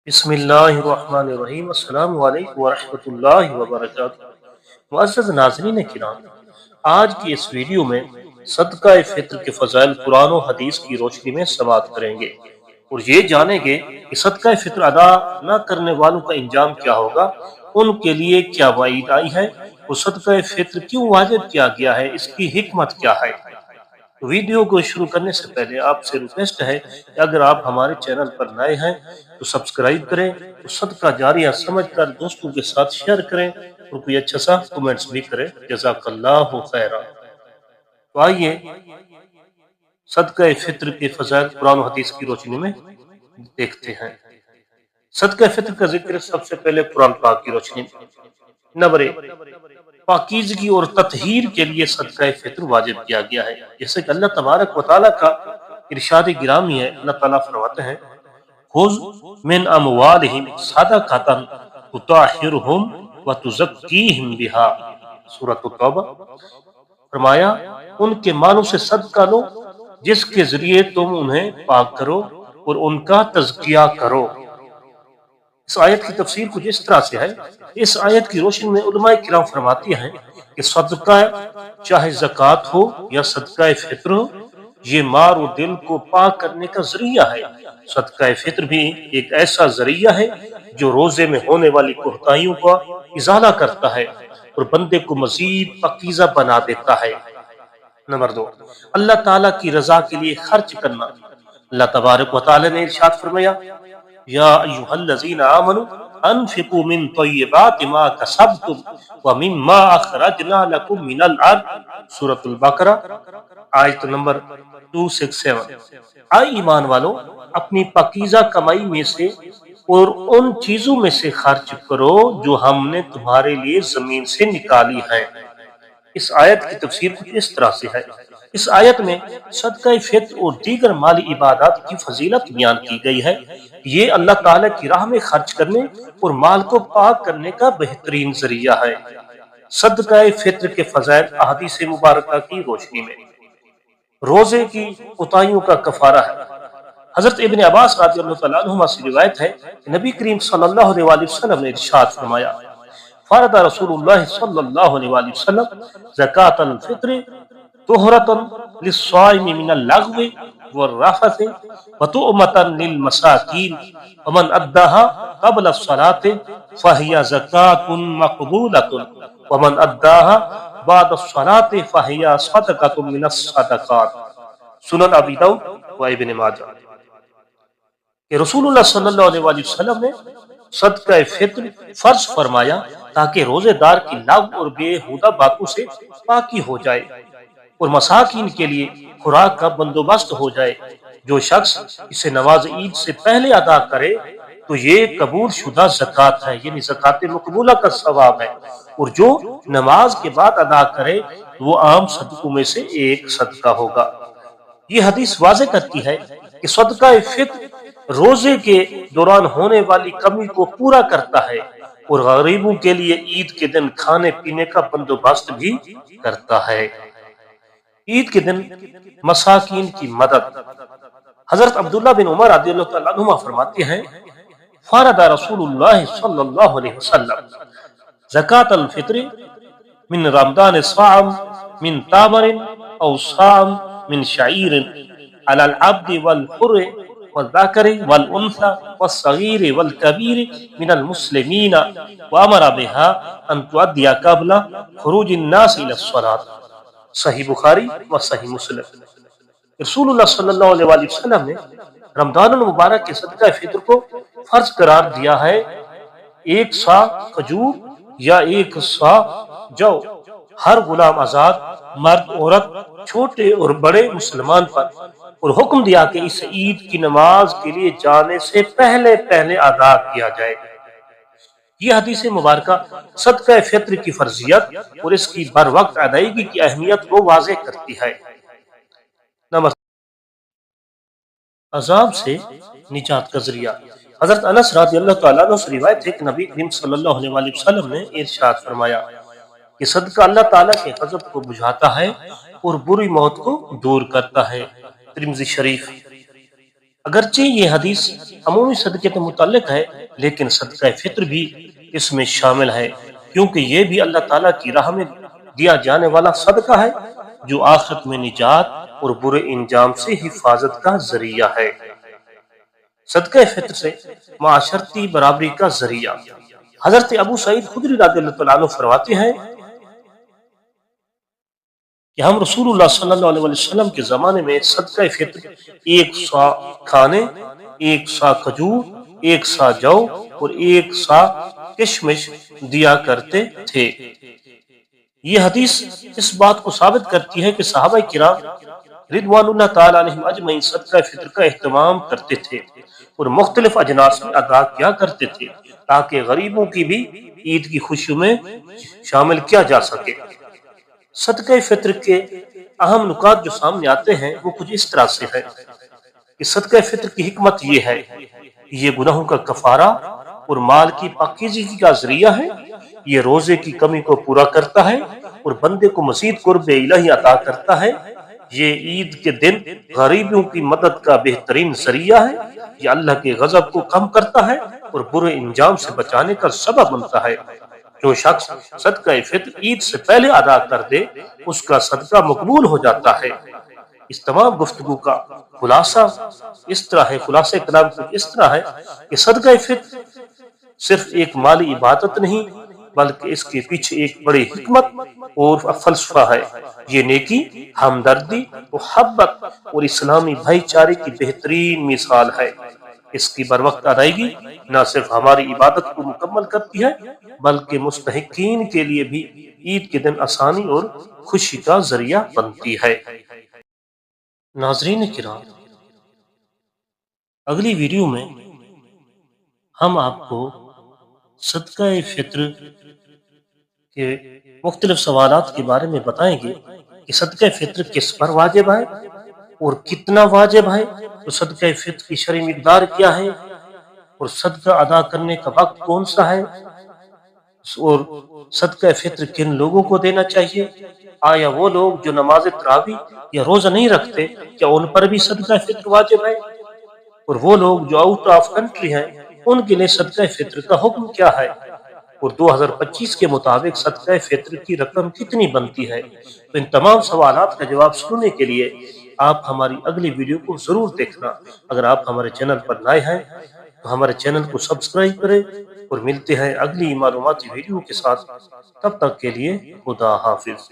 بسم اللہ الرحمن الرحیم۔ السلام علیکم ورحمۃ اللہ وبرکاتہ۔ معزز ناظرین کرام، آج کی اس ویڈیو میں صدقہ فطر کے فضائل قرآن و حدیث کی روشنی میں سماعت کریں گے اور یہ جانیں گے کہ صدقہ فطر ادا نہ کرنے والوں کا انجام کیا ہوگا، ان کے لیے کیا وعید آئی ہے اور صدقہ فطر کیوں واجب کیا گیا ہے، اس کی حکمت کیا ہے۔ ویڈیو کو شروع کرنے سے پہلے آپ سے ریکویسٹ ہے کہ اگر آپ ہمارے چینل پر نئے ہیں تو سبسکرائب کریں اور صدقہ جاریہ سمجھ کر دوستوں کے ساتھ شیئر کریں اور کوئی اچھا سا کومنٹس بھی کریں۔ جزاک اللہ خیرہ۔ تو آئیے صدقہ فطر کے فضائل قرآن و حدیث کی روشنی میں دیکھتے ہیں۔ صدقہ فطر کا ذکر سب سے پہلے قرآن پاک کی روشنی میں۔ نمبر 1، پاکیزگی اور تطہیر کے لیے صدقہ فطر واجب کیا گیا ہے، جیسے کہ اللہ تبارک و تعالیٰ کا ارشاد گرامی ہے۔ اللہ تعالیٰ فرماتے ہیں خذ من اموالہم صدقۃ تطہرہم وتزکیہم بہا، سورۃ التوبہ۔ فرمایا ان کے مالوں سے صدقہ لو جس کے ذریعے تم انہیں پاک کرو اور ان کا تزکیہ کرو۔ اس آیت کی تفسیر کچھ اس طرح سے ہے۔ اس آیت کی روشنی میں علماء کرام فرماتی ہیں کہ صدقہ چاہے زکوٰۃ ہو یا صدقہ فطر ہو، یہ مار و دل کو پاک کرنے کا ذریعہ ہے۔ صدقہ فطر بھی ایک ایسا ذریعہ ہے جو روزے میں ہونے والی کوتاہیوں کا ازالہ کرتا ہے اور بندے کو مزید پاکیزہ بنا دیتا ہے۔ نمبر 2، اللہ تعالیٰ کی رضا کے لیے خرچ کرنا۔ اللہ تبارک و تعالیٰ نے ارشاد فرمایا یا ایھا الذین آمنوا انفقوا من طیبات ما کسبتم ومما اخرجنا لکم من الارض، سورۃ البقرہ، آیت نمبر 267۔ اے ایمان والو، اپنی پاکیزہ کمائی میں سے اور ان چیزوں میں سے خرچ کرو جو ہم نے تمہارے لیے زمین سے نکالی ہیں۔ اس آیت کی تفسیر کچھ اس طرح سے ہے۔ اس آیت میں صدقہ فطر اور دیگر مالی عبادات کی فضیلت بیان کی گئی ہے۔ یہ اللہ تعالیٰ کی راہ میں خرچ کرنے اور مال کو پاک کرنے کا بہترین ذریعہ ہے۔ صدقہ فطر کے فضائل احادیث مبارکہ کی روشنی میں۔ روزے کی کوتاہیوں کا کفارہ ہے۔ حضرت ابن عباس رضی اللہ تعالیٰ عنہما سے روایت ہے کہ نبی کریم صلی اللہ علیہ وآلہ وسلم نے ارشاد فرمایا فرض رسول اللہ صلی اللہ علیہ وآلہ وسلم زکاۃ الفطر طہرۃ للصائم من اللغو والرفث وطعمۃ للمساکین ومن اداها قبل الصلاة فهي زکاۃ مقبولۃ ومن اداها بعد الصلاة فهي صدقۃ من الصدقات، سنن ابی داؤد و ابن ماجہ۔ کہ رسول اللہ صلی اللہ علیہ وآلہ وسلم نے صدقہ فطر فرض فرمایا تاکہ روزے دار کی لغو اور بے ہودہ باتوں سے پاکی ہو جائے اور مساکین کے لیے خوراک کا بندوبست ہو جائے۔ جو شخص اسے نماز عید سے پہلے ادا کرے تو یہ قبول شدہ زکوٰۃ ہے، یعنی زکوٰۃ مقبولہ کا ثواب ہے، اور جو نماز کے بعد ادا کرے وہ عام صدقوں میں سے ایک صدقہ ہوگا۔ یہ حدیث واضح کرتی ہے کہ صدقہ فطر روزے کے دوران ہونے والی کمی کو پورا کرتا ہے اور غریبوں کے لیے عید کے دن کھانے پینے کا بندوبست بھی کرتا ہے۔ عید کے دن مساکین کی مدد۔ حضرت عبداللہ بن عمر رضی اللہ تعالیٰ عنہما فرماتے ہیں فرض رسول اللہ صلی اللہ علیہ وسلم زکاۃ الفطر من رمضان صاع من تمر او صاع من شعیر علی العبد والحر والذکر والانثى والصغیر والکبیر من المسلمین وامر بها ان تؤدی قبل خروج الناس الى الصلاة، صحیح بخاری و صحیح مسلم۔ رسول اللہ صلی اللہ علیہ وآلہ وسلم نے رمضان المبارک کے صدقہ فطر کو فرض قرار دیا ہے۔ ایک سا کھجور یا ایک سا جو ہر غلام آزاد، مرد عورت، چھوٹے اور بڑے مسلمان پر، اور حکم دیا کہ اس عید کی نماز کے لیے جانے سے پہلے ادا کیا جائے۔ یہ حدیث مبارکہ صدقہ فطر کی فرضیت اور اس کی بر وقت ادائیگی کی اہمیت کو واضح کرتی ہے۔ نمبر عذاب سے نجات کا ذریعہ۔ حضرت انس رضی اللہ تعالیٰ عنہ سے روایت ہے کہ نبی کریم صلی اللہ علیہ وآلہ وسلم نے ارشاد فرمایا کہ صدقہ اللہ تعالیٰ کے غضب کو بجھاتا ہے اور بری موت کو دور کرتا ہے، ترمذی شریف۔ اگرچہ یہ حدیث عمومی صدقے سے متعلق ہے، لیکن صدقہ فطر بھی اس میں شامل ہے، کیونکہ یہ بھی اللہ تعالیٰ کی راہ میں دیا جانے والا صدقہ ہے جو آخرت میں نجات اور برے انجام سے حفاظت کا ذریعہ ہے۔ صدقہ فطر سے معاشرتی برابری کا ذریعہ۔ حضرت ابو سعید خدری رضی اللہ عنہ فرماتے ہیں کہ ہم رسول اللہ صلی اللہ علیہ وسلم کے زمانے میں صدقہ فطر 1 سا کھانے، 1 سا کھجور، 1 سا جو اور 1 سا کشمش دیا کرتے تھے۔ یہ حدیث اس بات کو ثابت کرتی ہے کہ صحابہ کرام رضوان اللہ تعالی علیہم اجمعین صدقہ فطر کا اہتمام کرتے تھے اور مختلف اجناس میں ادا کیا کرتے تھے تاکہ غریبوں کی بھی عید کی خوشیوں میں شامل کیا جا سکے۔ صدقہ فطر کے اہم نکات جو سامنے آتے ہیں وہ کچھ اس طرح سے ہے کہ صدقہ فطر کی حکمت یہ ہے کہ یہ گناہوں کا کفارہ اور مال کی پاکیزگی کا ذریعہ ہے، یہ روزے کی کمی کو پورا کرتا ہے اور بندے کو مزید قرب الہی عطا کرتا ہے، یہ عید کے دن غریبوں کی مدد کا بہترین ذریعہ ہے، یہ اللہ کے غضب کو کم کرتا ہے اور برے انجام سے بچانے کا سبب بنتا ہے۔ جو شخص صدقہ فطر عید سے پہلے ادا کر دے اس کا صدقہ مقبول ہو جاتا ہے۔ اس تمام گفتگو کا خلاصہ اس طرح ہے، خلاصہ کلام اس طرح ہے کہ صدقہ فطر صرف ایک مالی عبادت نہیں بلکہ اس کے پیچھے ایک بڑی حکمت اور فلسفہ ہے۔ یہ نیکی، ہمدردی، محبت اور اسلامی بھائی چارے کی بہترین مثال ہے۔ اس کی بروقت ادائیگی نہ صرف ہماری عبادت کو مکمل کرتی ہے بلکہ مستحقین کے لیے بھی عید کے دن آسانی اور خوشی کا ذریعہ بنتی ہے۔ ناظرین کرام، اگلی ویڈیو میں ہم آپ کو صدقہ فطر کے مختلف سوالات کے بارے میں بتائیں گے کہ صدقہ فطر کس پر واجب ہے اور کتنا واجب ہے، تو صدقہ فطر کی شرعی مقدار کیا ہے اور صدقہ ادا کرنے کا وقت کون سا ہے، اور صدقہ فطر کن لوگوں کو دینا چاہیے، آیا وہ لوگ جو نماز تراویح یا روزہ نہیں رکھتے کیا ان پر بھی صدقہ فطر واجب ہے، اور وہ لوگ جو آؤٹ آف کنٹری ہیں ان کے لیے صدقہ فطر کا حکم کیا ہے، اور 2025 کے مطابق صدقہ فطر کی رقم کتنی بنتی ہے۔ تو ان تمام سوالات کا جواب سننے کے لیے آپ ہماری اگلی ویڈیو کو ضرور دیکھنا۔ اگر آپ ہمارے چینل پر نئے ہیں تو ہمارے چینل کو سبسکرائب کریں، اور ملتے ہیں اگلی معلوماتی ویڈیو کے ساتھ۔ تب تک کے لیے خدا حافظ۔